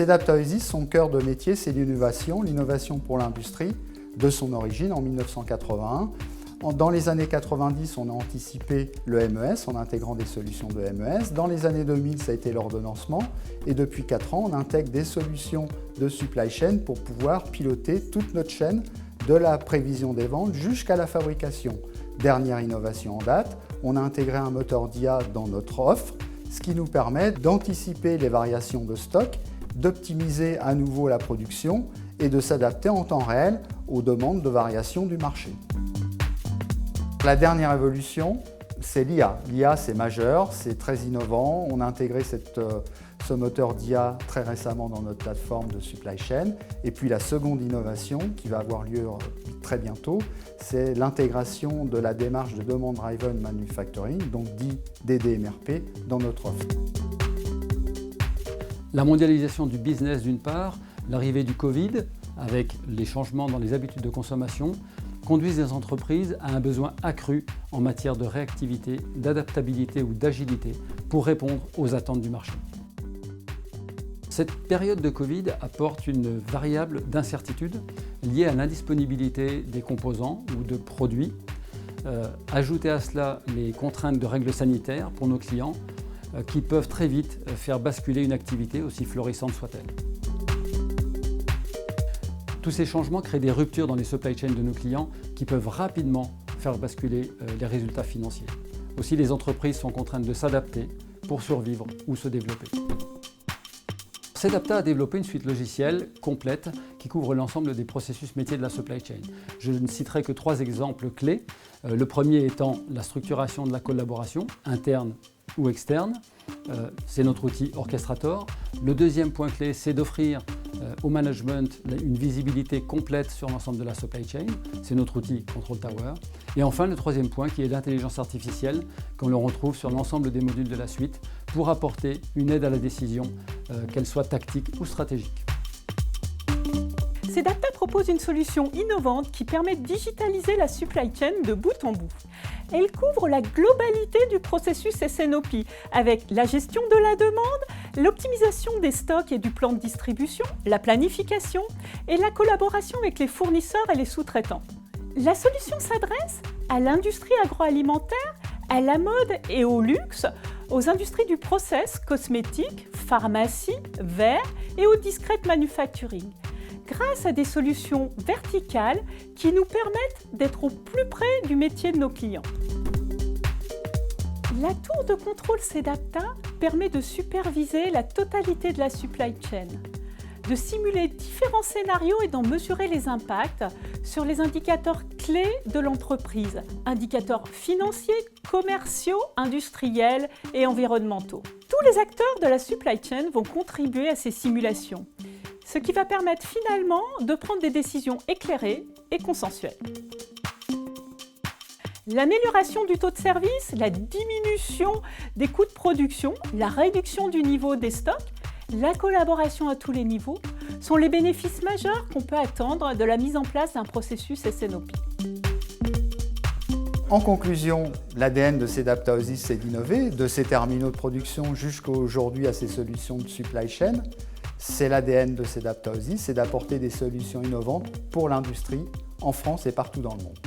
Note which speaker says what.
Speaker 1: Sedapta Oasis, son cœur de métier, c'est l'innovation pour l'industrie, de son origine en 1981. Dans les années 90, on a anticipé le MES en intégrant des solutions de MES. Dans les années 2000, ça a été l'ordonnancement. Et depuis 4 ans, on intègre des solutions de supply chain pour pouvoir piloter toute notre chaîne de la prévision des ventes jusqu'à la fabrication. Dernière innovation en date, on a intégré un moteur d'IA dans notre offre, ce qui nous permet d'anticiper les variations de stock, d'optimiser à nouveau la production et de s'adapter en temps réel aux demandes de variation du marché. La dernière évolution, c'est l'IA. L'IA, c'est majeur, c'est très innovant. On a intégré ce moteur d'IA très récemment dans notre plateforme de supply chain. Et puis la seconde innovation, qui va avoir lieu très bientôt, c'est l'intégration de la démarche de Demand Driven Manufacturing, donc dit DDMRP, dans notre offre.
Speaker 2: La mondialisation du business d'une part, l'arrivée du Covid, avec les changements dans les habitudes de consommation, conduisent les entreprises à un besoin accru en matière de réactivité, d'adaptabilité ou d'agilité pour répondre aux attentes du marché. Cette période de Covid apporte une variable d'incertitude liée à l'indisponibilité des composants ou de produits. Ajoutez à cela les contraintes de règles sanitaires pour nos clients qui peuvent très vite faire basculer une activité aussi florissante soit-elle. Tous ces changements créent des ruptures dans les supply chains de nos clients qui peuvent rapidement faire basculer les résultats financiers. Aussi, les entreprises sont contraintes de s'adapter pour survivre ou se développer. Sedapta a développé une suite logicielle complète qui couvre l'ensemble des processus métiers de la supply chain. Je ne citerai que 3 exemples clés. Le premier étant la structuration de la collaboration, interne ou externe. C'est notre outil Orchestrator. Le deuxième point clé, c'est d'offrir au management une visibilité complète sur l'ensemble de la supply chain. C'est notre outil Control Tower. Et enfin, le troisième point qui est l'intelligence artificielle, qu'on le retrouve sur l'ensemble des modules de la suite pour apporter une aide à la décision, qu'elle soit tactique ou stratégique.
Speaker 3: Sedapta propose une solution innovante qui permet de digitaliser la supply chain de bout en bout. Elle couvre la globalité du processus S&OP avec la gestion de la demande, l'optimisation des stocks et du plan de distribution, la planification et la collaboration avec les fournisseurs et les sous-traitants. La solution s'adresse à l'industrie agroalimentaire, à la mode et au luxe, aux industries du process, cosmétiques, pharmacie, verre et au discrete manufacturing, grâce à des solutions verticales qui nous permettent d'être au plus près du métier de nos clients. La tour de contrôle Sedapta permet de superviser la totalité de la supply chain, de simuler différents scénarios et d'en mesurer les impacts sur les indicateurs clés de l'entreprise, indicateurs financiers, commerciaux, industriels et environnementaux. Tous les acteurs de la supply chain vont contribuer à ces simulations, ce qui va permettre finalement de prendre des décisions éclairées et consensuelles. L'amélioration du taux de service, la diminution des coûts de production, la réduction du niveau des stocks, la collaboration à tous les niveaux sont les bénéfices majeurs qu'on peut attendre de la mise en place d'un processus S&OP.
Speaker 1: En conclusion, l'ADN de Sedapta Oasis, c'est d'innover, de ses terminaux de production jusqu'à aujourd'hui à ses solutions de supply chain. C'est l'ADN de Sedapta Oasis, c'est d'apporter des solutions innovantes pour l'industrie en France et partout dans le monde.